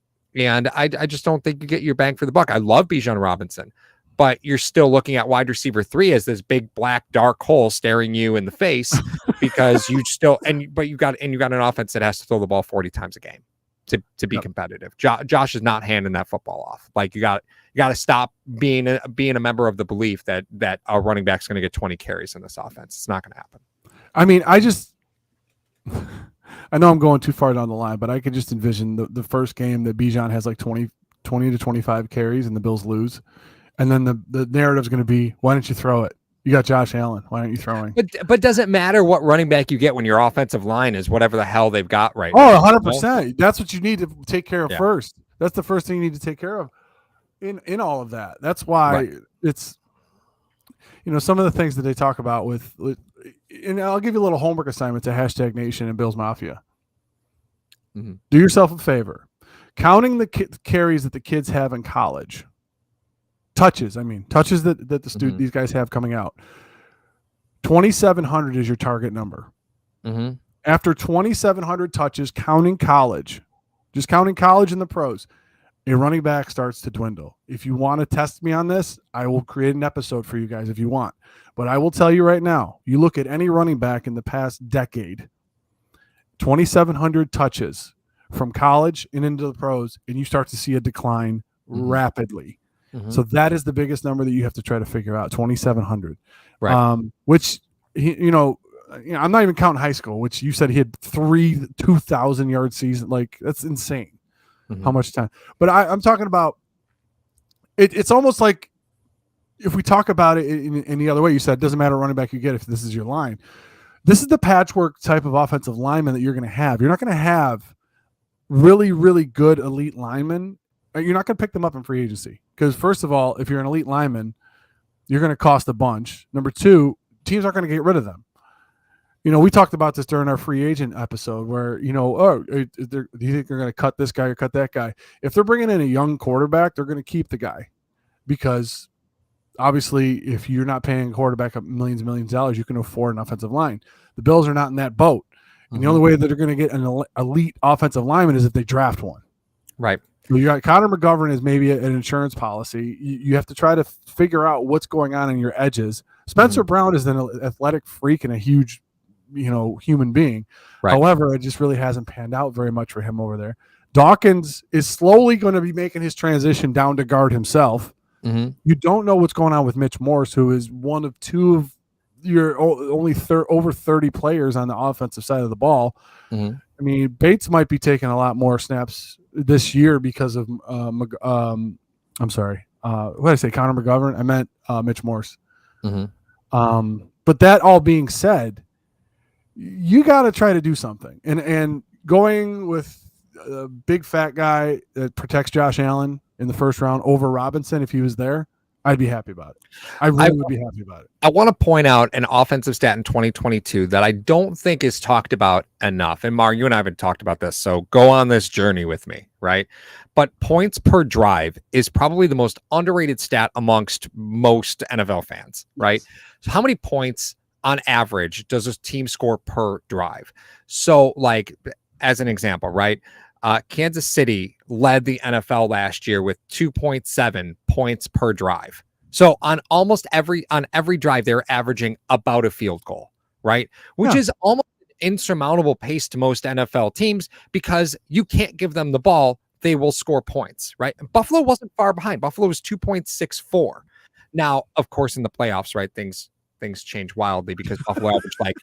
S1: I just don't think you get your bang for the buck. I love Bijan Robinson, but you're still looking at wide receiver 3 as this big black dark hole staring you in the face because you got an offense that has to throw the ball 40 times a game to be competitive. Josh is not handing that football off. Like, you got to stop being a member of the belief that a running back's going to get 20 carries in this offense. It's not going to happen.
S2: I mean, I know I'm going too far down the line, but I could just envision the first game that Bijan has like 20 to 25 carries and the Bills lose. And then the narrative's going to be, why don't you throw it? You got Josh Allen. Why aren't you throwing?
S1: But does it matter what running back you get when your offensive line is whatever the hell they've got right now?
S2: 100%. That's what you need to take care of first. That's the first thing you need to take care of in all of that. That's why it's, some of the things that they talk about with, and I'll give you a little homework assignment to #Nation and Bills Mafia. Mm-hmm. Do yourself a favor. Counting the carries that the kids have in college. Touches that the student these guys have coming out. 2,700 is your target number.
S1: Mm-hmm.
S2: After 2,700 touches, counting college, just counting college and the pros, a running back starts to dwindle. If you want to test me on this, I will create an episode for you guys if you want. But I will tell you right now, you look at any running back in the past decade, 2,700 touches from college and into the pros, and you start to see a decline rapidly. Mm-hmm. So that is the biggest number that you have to try to figure out, 2,700.
S1: Right.
S2: Which, I'm not even counting high school, which you said he had 2,000-yard season. Like, that's insane. Mm-hmm. How much time? But I'm talking about it's almost like if we talk about it in the other way, you said it doesn't matter what running back you get if this is your line. This is the patchwork type of offensive lineman that you're going to have. You're not going to have really, really good elite linemen. You're not going to pick them up in free agency because, first of all, if you're an elite lineman, you're going to cost a bunch. Number two, teams aren't going to get rid of them. We talked about this during our free agent episode where, do you think they're going to cut this guy or cut that guy? If they're bringing in a young quarterback, they're going to keep the guy because obviously if you're not paying a quarterback millions and millions of dollars, you can afford an offensive line. The Bills are not in that boat. And the only way that they're going to get an elite offensive lineman is if they draft one.
S1: Right.
S2: So you got Connor McGovern is maybe an insurance policy. You have to try to figure out what's going on in your edges. Spencer Brown is an athletic freak and a huge, human being. Right. However, it just really hasn't panned out very much for him over there. Dawkins is slowly going to be making his transition down to guard himself. Mm-hmm. You don't know what's going on with Mitch Morse, who is one of two of your only over 30 players on the offensive side of the ball. Mm-hmm. I mean, Bates might be taking a lot more snaps this year because of I'm sorry. What did I say? Connor McGovern? I meant Mitch Morse. Mm-hmm. But that all being said, you got to try to do something. And going with a big fat guy that protects Josh Allen in the first round over Robinson, if he was there, I'd be happy about it. I would be happy about it.
S1: I want to point out an offensive stat in 2022 that I don't think is talked about enough. And Mar, you and I haven't talked about this, so go on this journey with me, right? But points per drive is probably the most underrated stat amongst most NFL fans, right? So how many points on average does a team score per drive? So, like, as an example, right? Kansas City led the NFL last year with 2.7 points per drive. So on every drive, they're averaging about a field goal, right? Which is almost an insurmountable pace to most NFL teams because you can't give them the ball. They will score points, right? And Buffalo wasn't far behind. Buffalo was 2.64. Now, of course, in the playoffs, right, things change wildly because Buffalo averaged like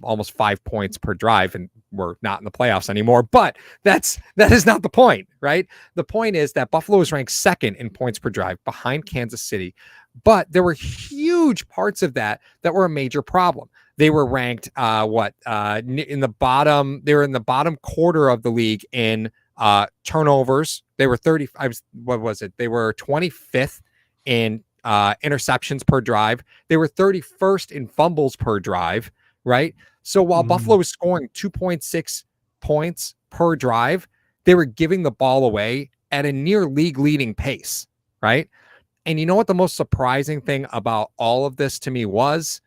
S1: almost 5 points per drive, and we're not in the playoffs anymore. But that is not the point, right? The point is that Buffalo is ranked second in points per drive behind Kansas City, but there were huge parts of that were a major problem. They were ranked in the bottom. They were in the bottom quarter of the league in turnovers. They were 30. What was it? They were 25th in interceptions per drive. They were 31st in fumbles per drive. Right. So while Buffalo was scoring 2.6 points per drive, they were giving the ball away at a near league leading pace. Right. And you know what the most surprising thing about all of this to me was?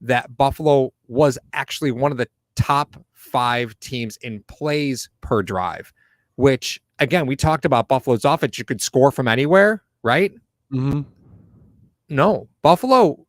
S1: That Buffalo was actually one of the top 5 teams in plays per drive, which again, we talked about Buffalo's offense. You could score from anywhere, right?
S2: Mm-hmm.
S1: No, Buffalo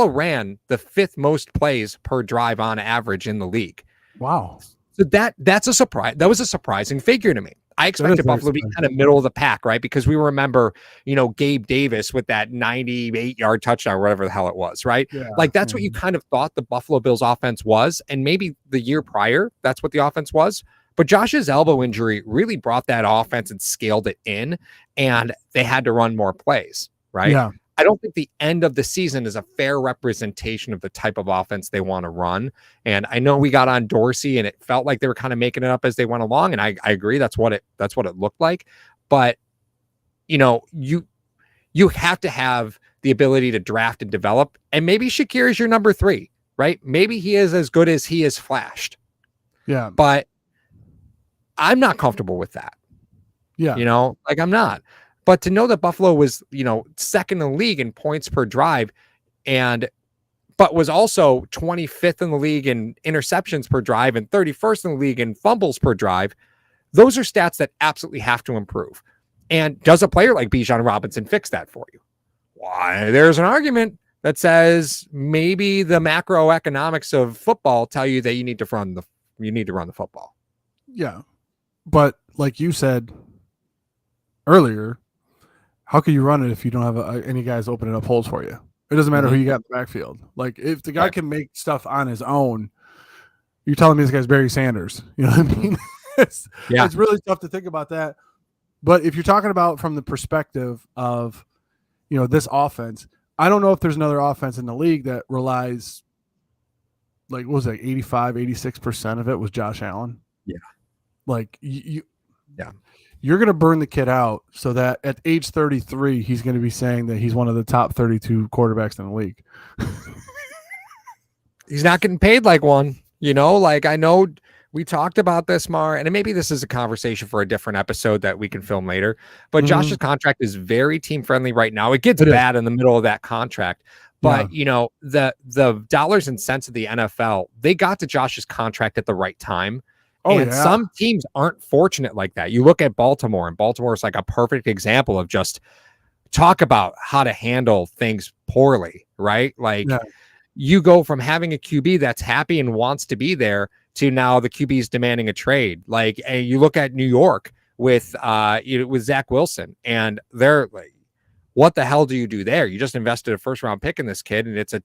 S1: ran the 5th most plays per drive on average in the league.
S2: Wow.
S1: So that's a surprise. That was a surprising figure to me. I expected Buffalo to be kind of middle of the pack, right? Because we remember, Gabe Davis with that 98-yard touchdown, or whatever the hell it was, right? Yeah. Like that's what you kind of thought the Buffalo Bills offense was. And maybe the year prior, that's what the offense was. But Josh's elbow injury really brought that offense and scaled it in, and they had to run more plays, right?
S2: Yeah.
S1: I don't think the end of the season is a fair representation of the type of offense they want to run. And I know we got on Dorsey and it felt like they were kind of making it up as they went along. And I agree. That's what it looked like. But, you have to have the ability to draft and develop. And maybe Shakir is your number 3, right? Maybe he is as good as he is flashed.
S2: Yeah.
S1: But I'm not comfortable with that.
S2: Yeah.
S1: I'm not. But to know that Buffalo was, second in the league in points per drive, but was also 25th in the league in interceptions per drive and 31st in the league in fumbles per drive, those are stats that absolutely have to improve. And does a player like Bijan Robinson fix that for you? Why, there's an argument that says maybe the macroeconomics of football tell you that you need to run the football.
S2: Yeah. But like you said earlier, how can you run it if you don't have any guys opening up holes for you? It doesn't matter who you got in the backfield. Like if the guy can make stuff on his own, you're telling me this guy's Barry Sanders. You know what I mean? It's really tough to think about that. But if you're talking about from the perspective of, this offense, I don't know if there's another offense in the league that relies, like, what was it, 85, 86% of it was Josh Allen.
S1: Yeah.
S2: Like you're going to burn the kid out so that at age 33, he's going to be saying that he's one of the top 32 quarterbacks in the league.
S1: He's not getting paid like one, like I know we talked about this, Mar, and maybe this is a conversation for a different episode that we can film later, but Josh's contract is very team friendly right now. It gets bad in the middle of that contract, but the dollars and cents of the NFL, they got to Josh's contract at the right time. Some teams aren't fortunate like that. You look at Baltimore, and Baltimore is like a perfect example of just talk about how to handle things poorly, right? Like you go from having a QB that's happy and wants to be there to now the QB is demanding a trade. Like, and you look at New York with Zach Wilson, and they're like, what the hell do you do there? You just invested a first round pick in this kid, and it's a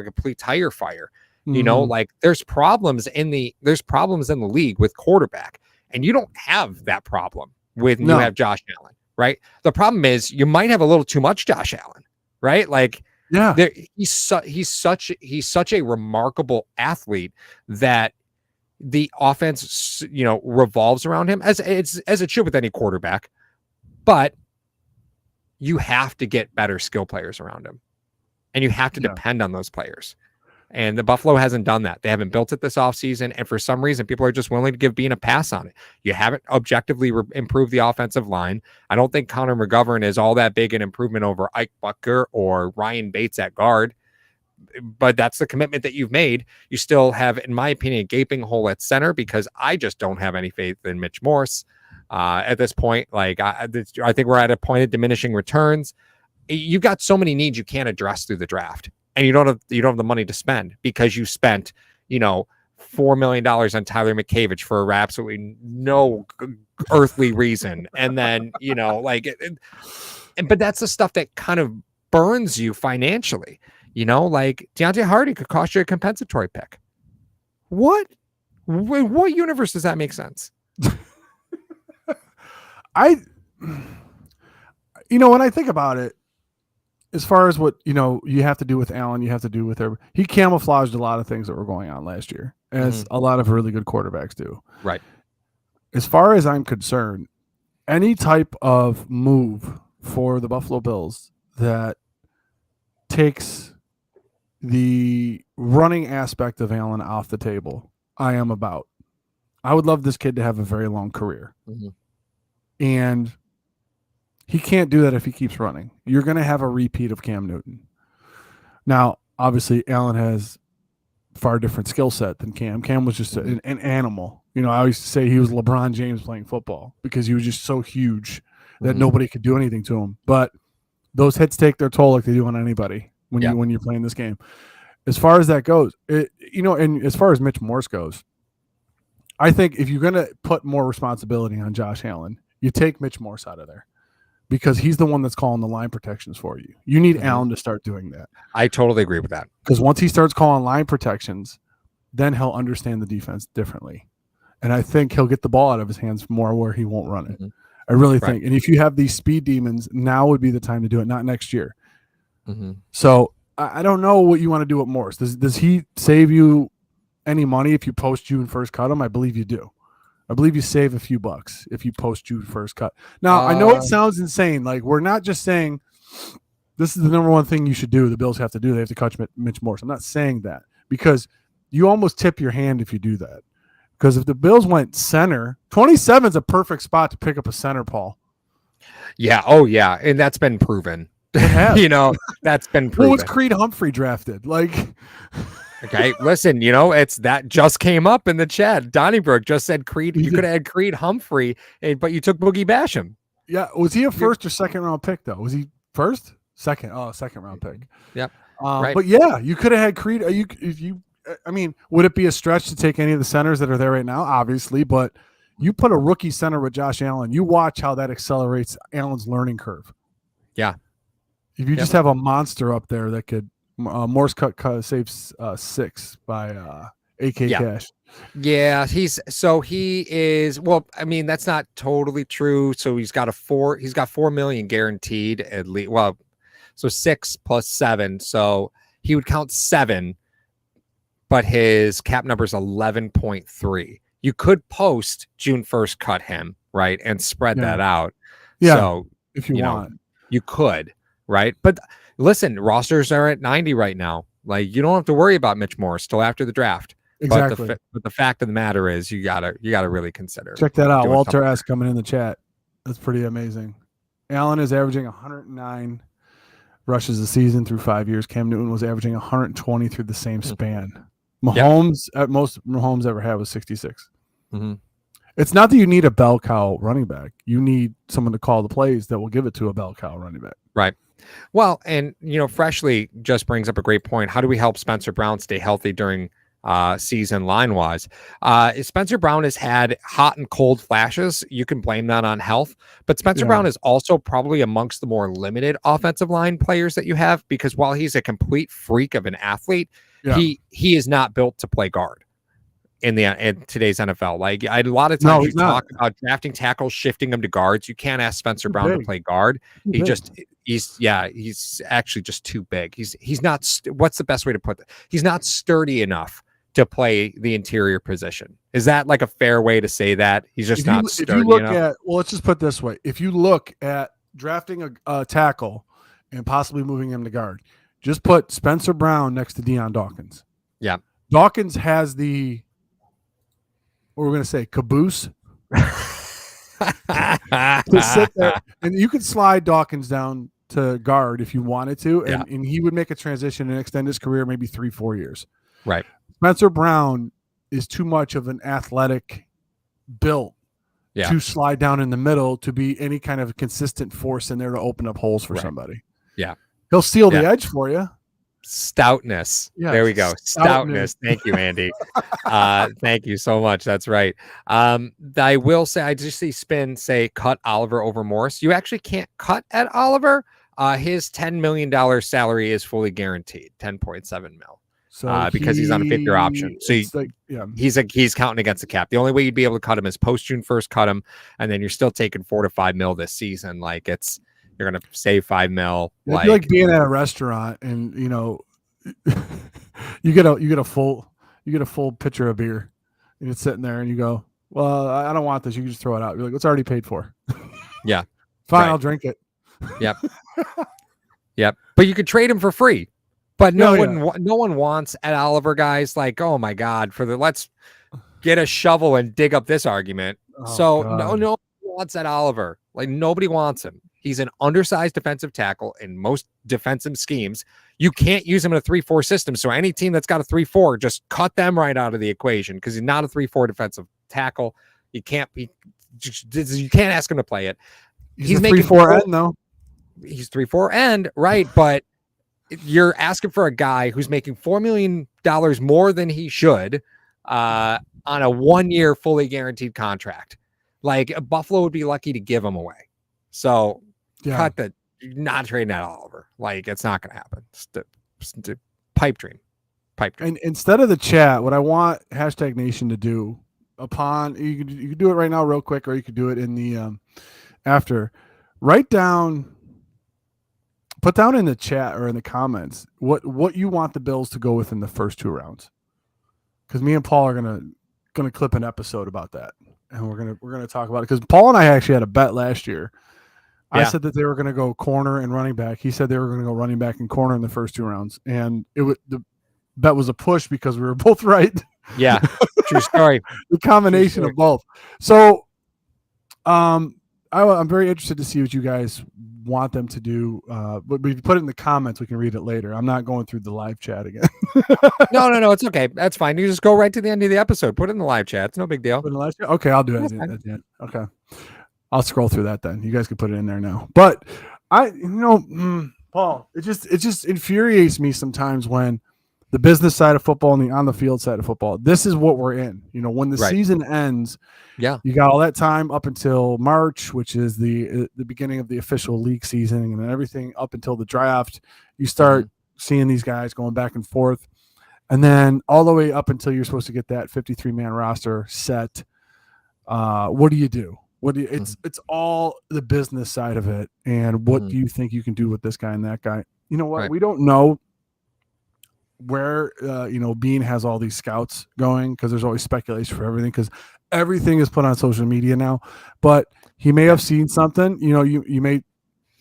S1: complete tire fire. Like there's problems in the league with quarterback, and you don't have that problem with you have Josh Allen, right? The problem is you might have a little too much Josh Allen, right? Like, he's such a remarkable athlete that the offense, revolves around him as it should with any quarterback, but you have to get better skill players around him, and you have to depend on those players. And the Buffalo hasn't done that. They haven't built it this offseason. And for some reason, people are just willing to give Beane a pass on it. You haven't objectively improved the offensive line. I don't think Connor McGovern is all that big an improvement over Ike Bucker or Ryan Bates at guard. But that's the commitment that you've made. You still have, in my opinion, a gaping hole at center because I just don't have any faith in Mitch Morse at this point. Like I think we're at a point of diminishing returns. you've got so many needs you can't address through the draft, and you don't have the money to spend because you spent, $4 million on Tyler McCavage for absolutely no earthly reason. And then, but that's the stuff that kind of burns you financially, like Deontay Hardy could cost you a compensatory pick. What universe does that make sense?
S2: When I think about it, as far as what, you have to do with Allen, you have to do with everybody, he camouflaged a lot of things that were going on last year, as a lot of really good quarterbacks do.
S1: Right.
S2: As far as I'm concerned, any type of move for the Buffalo Bills that takes the running aspect of Allen off the table, I am about. I would love this kid to have a very long career. And he can't do that if he keeps running. You're going to have a repeat of Cam Newton. Now, obviously, Allen has far different skill set than Cam. Cam was just an animal. I used to say he was LeBron James playing football because he was just so huge that nobody could do anything to him. But those hits take their toll like they do on anybody when you're playing this game. As far as that goes, and as far as Mitch Morse goes, I think if you're going to put more responsibility on Josh Allen, you take Mitch Morse out of there, because he's the one that's calling the line protections for you. You need Allen to start doing that.
S1: I totally agree with that.
S2: Because once he starts calling line protections, then he'll understand the defense differently. And I think he'll get the ball out of his hands more where he won't run it. I really think. And if you have these speed demons, now would be the time to do it, not next year. So I don't know what you want to do with Morse. Does he save you any money if you post June 1st cut him? I believe you do. I believe you save a few bucks if you post June 1st cut. Now, I know it sounds insane. Like, we're not just saying this is the number one thing you should do. The Bills have to do. They have to catch Mitch Morse. I'm not saying that, because you almost tip your hand if you do that. Because if the Bills went center, 27 is a perfect spot to pick up a center, Paul.
S1: Yeah. Oh, yeah. And that's been proven. That's been proven.
S2: Who was Creed Humphrey drafted?
S1: Okay, listen, it's that just came up in the chat. Donnybrook just said Creed. You could have had Creed Humphrey, but you took Boogie Basham.
S2: Yeah, was he a first or second round pick though? Was he first? Second? Oh, second round pick.
S1: Yep.
S2: Right. But yeah, you could have had Creed. Would it be a stretch to take any of the centers that are there right now? Obviously, but you put a rookie center with Josh Allen. You watch how that accelerates Allen's learning curve.
S1: Yeah.
S2: If you just have a monster up there that could. Morse cut saves 6 by AK Cash.
S1: Yeah, he is. Well, I mean, that's not totally true. So he's got $4 million guaranteed at least. Well, so 6 plus 7. So he would count 7, but his cap number is 11.3. You could post June 1st cut him, right, and spread that out.
S2: Yeah.
S1: So
S2: if you want,
S1: you could, right? But listen, rosters are at 90 right now. Like, you don't have to worry about Mitch Morse till after the draft.
S2: Exactly.
S1: But the fact of the matter is, you gotta really consider.
S2: Check that out. Walter S. coming in the chat. That's pretty amazing. Allen is averaging 109 rushes a season through 5 years. Cam Newton was averaging 120 through the same span. Mahomes, at most Mahomes ever had was 66. It's not that you need a bell cow running back. You need someone to call the plays that will give it to a bell cow running back.
S1: Right. Well, and Freshly just brings up a great point. How do we help Spencer Brown stay healthy during season line-wise? Spencer Brown has had hot and cold flashes. You can blame that on health, but Spencer Brown is also probably amongst the more limited offensive line players that you have, because while he's a complete freak of an athlete, he is not built to play guard in today's NFL. Like, a lot of times you talk about drafting tackles, shifting them to guards. You can't ask Spencer Brown to play guard. He's actually just too big. He's not. What's the best way to put that? He's not sturdy enough to play the interior position. Is that like a fair way to say that? He's just not sturdy enough.
S2: Let's just put it this way. If you look at drafting a tackle and possibly moving him to guard, just put Spencer Brown next to Deion Dawkins.
S1: Yeah.
S2: Dawkins has the, what we're going to say, caboose to sit there, and you could slide Dawkins down to guard if you wanted to, and he would make a transition and extend his career maybe 3-4 years.
S1: Right.
S2: Spencer Brown is too much of an athletic built to slide down in the middle to be any kind of consistent force in there to open up holes for somebody.
S1: Yeah.
S2: He'll steal the edge for you.
S1: Stoutness.
S2: Yeah,
S1: there we go. Stoutness. Thank you, Andy. Thank you so much. That's right. I will say, I just see Spin say cut Oliver over Morris. You actually can't cut at Oliver. His $10 million salary is fully guaranteed, 10.7 mil. So because he's on a 5th year option. So he's counting against the cap. The only way you'd be able to cut him is post June 1st, cut him, and then you're still taking 4 to 5 mil this season. Like you're gonna save 5 mil.
S2: Yeah, it'd be like being at a restaurant and you get a full pitcher of beer and it's sitting there and you go, well, I don't want this. You can just throw it out. You're like, it's already paid for.
S1: Yeah.
S2: Fine, I'll drink it.
S1: Yep. Yep. But you could trade him for free. But no one wants at Oliver, guys. Like, oh my God, let's get a shovel and dig up this argument. No one wants at Oliver. Like, nobody wants him. He's an undersized defensive tackle in most defensive schemes. You can't use him in a 3-4 system. So any team that's got a 3-4, just cut them right out of the equation because he's not a 3-4 defensive tackle. You can't ask him to play it.
S2: He's making 3-4 end though.
S1: He's 3-4 end, right? But you're asking for a guy who's making $4 million more than he should on a 1-year fully guaranteed contract. Like, Buffalo would be lucky to give him away. So cut that. Not trading at Oliver. Like, it's not going to happen. It's a pipe dream.
S2: And instead of the chat, what I want #Nation to do you can do it right now real quick, or you could do it in the after. Put down in the chat or in the comments what you want the Bills to go with in the first 2 rounds. Because me and Paul are gonna clip an episode about that, and we're gonna talk about it. Because Paul and I actually had a bet last year. I said that they were going to go corner and running back. He said they were going to go running back and corner in the first 2 rounds. And the bet was a push because we were both right.
S1: Yeah, true story.
S2: The combination of both. So I'm very interested to see what you guys want them to do. But if you put it in the comments, we can read it later. I'm not going through the live chat again.
S1: No, it's okay. That's fine. You just go right to the end of the episode. Put it in the live chat. It's no big deal.
S2: Put in the live chat? Okay, I'll do it at the end. Okay. I'll scroll through that then. You guys can put it in there now. But Paul, it just infuriates me sometimes when the business side of football and the on the field side of football, this is what we're in. When the season ends, you got all that time up until March, which is the beginning of the official league season, and then everything up until the draft. You start seeing these guys going back and forth, and then all the way up until you're supposed to get that 53-man roster set. What do you do? It's all the business side of it, and what do you think you can do with this guy and that guy? You know what? Right. We don't know where Beane has all these scouts going, because there's always speculation for everything, because everything is put on social media now. But he may have seen something. You may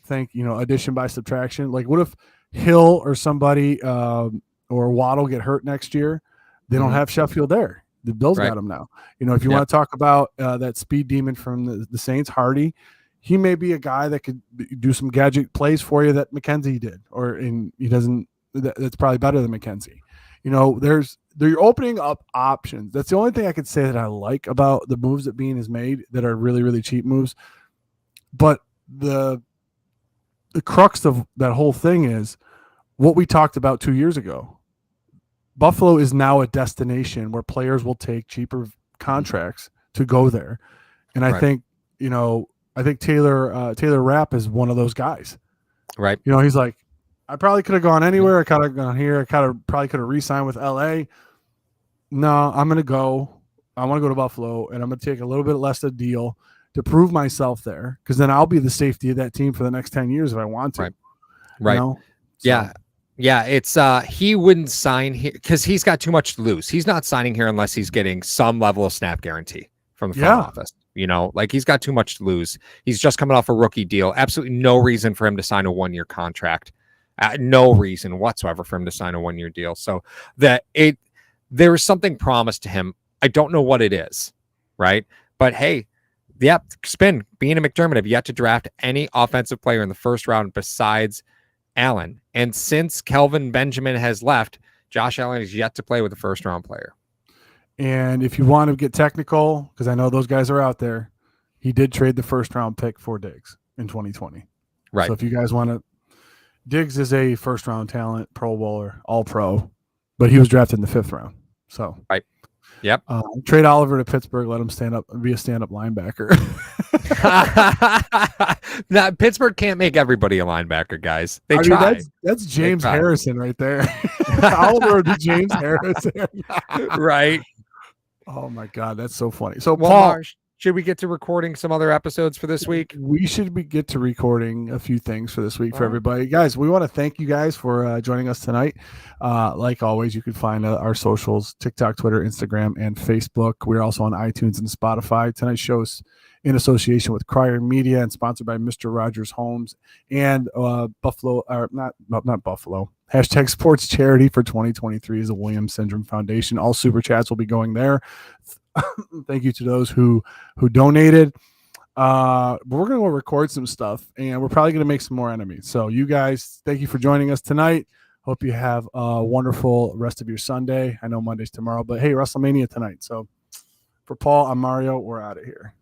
S2: think addition by subtraction. Like, what if Hill or somebody or Waddle get hurt next year? They don't have Sheffield there. The Bills got him now. If you want to talk about that speed demon from the Saints, Hardy, he may be a guy that could do some gadget plays for you that McKenzie did, he doesn't. That's probably better than McKenzie. They're opening up options. That's the only thing I could say that I like about the moves that Beane has made that are really, really cheap moves. But the crux of that whole thing is what we talked about 2 years ago. Buffalo is now a destination where players will take cheaper contracts to go there. And I think Taylor Rapp is one of those guys.
S1: Right.
S2: He's like, I probably could have gone anywhere. I could have gone here. Probably could have re-signed with LA. No, I'm going to go. I want to go to Buffalo, and I'm going to take a little bit less of a deal to prove myself there, because then I'll be the safety of that team for the next 10 years if I want to.
S1: Right. Yeah. Yeah, it's he wouldn't sign here because he's got too much to lose. He's not signing here unless he's getting some level of snap guarantee from the front office. Like, he's got too much to lose. He's just coming off a rookie deal. Absolutely no reason for him to sign a 1-year contract. No reason whatsoever for him to sign a 1-year deal. So there is something promised to him. I don't know what it is, right? But hey, Spin, Beane and McDermott have yet to draft any offensive player in the first round besides Allen. And since Kelvin Benjamin has left, Josh Allen is yet to play with a first-round player.
S2: And if you want to get technical, because I know those guys are out there, he did trade the first-round pick for Diggs in 2020.
S1: Right.
S2: So if you guys want to Diggs is a first-round talent, Pro Bowler, All-Pro, but he was drafted in the 5th round. So,
S1: Right. Yep.
S2: Trade Oliver to Pittsburgh. Let him be a stand-up linebacker.
S1: Now, Pittsburgh can't make everybody a linebacker, guys. They
S2: I
S1: try.
S2: mean, that's James Harrison right there. Oliver would be James Harrison.
S1: Right.
S2: Oh my God, that's so funny. So,
S1: Well,
S2: Paul,
S1: Marsh, should we get to recording some other episodes for this week?
S2: we should get to recording a few things for this week for
S1: All right.
S2: everybody. Guys, we want to thank you guys for joining us tonight. Like always, you can find our socials, TikTok, Twitter, Instagram, and Facebook. We're also on iTunes and Spotify. Tonight's show is in association with Crier Media and sponsored by Mr. Rogers Homes and Buffalo, or not Buffalo. Hashtag Sports Charity for 2023 is the Williams Syndrome Foundation. All super chats will be going there. Thank you to those who donated. But we're going to record some stuff, and we're probably going to make some more enemies. So you guys, thank you for joining us tonight. Hope you have a wonderful rest of your Sunday. I know Monday's tomorrow, but hey, WrestleMania tonight. So for Paul, I'm Mario. We're out of here.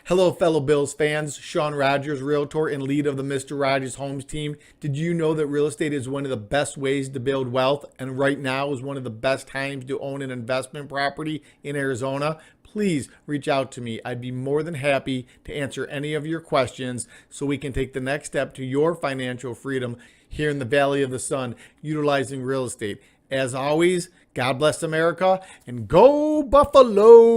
S3: Hello, fellow Bills fans. Sean Rogers, Realtor and lead of the Mr. Rogers Homes team. Did you know that real estate is one of the best ways to build wealth, and right now is one of the best times to own an investment property in Arizona? Please reach out to me. I'd be more than happy to answer any of your questions so we can take the next step to your financial freedom here in the Valley of the Sun, utilizing real estate. As always, God bless America and go Buffalo!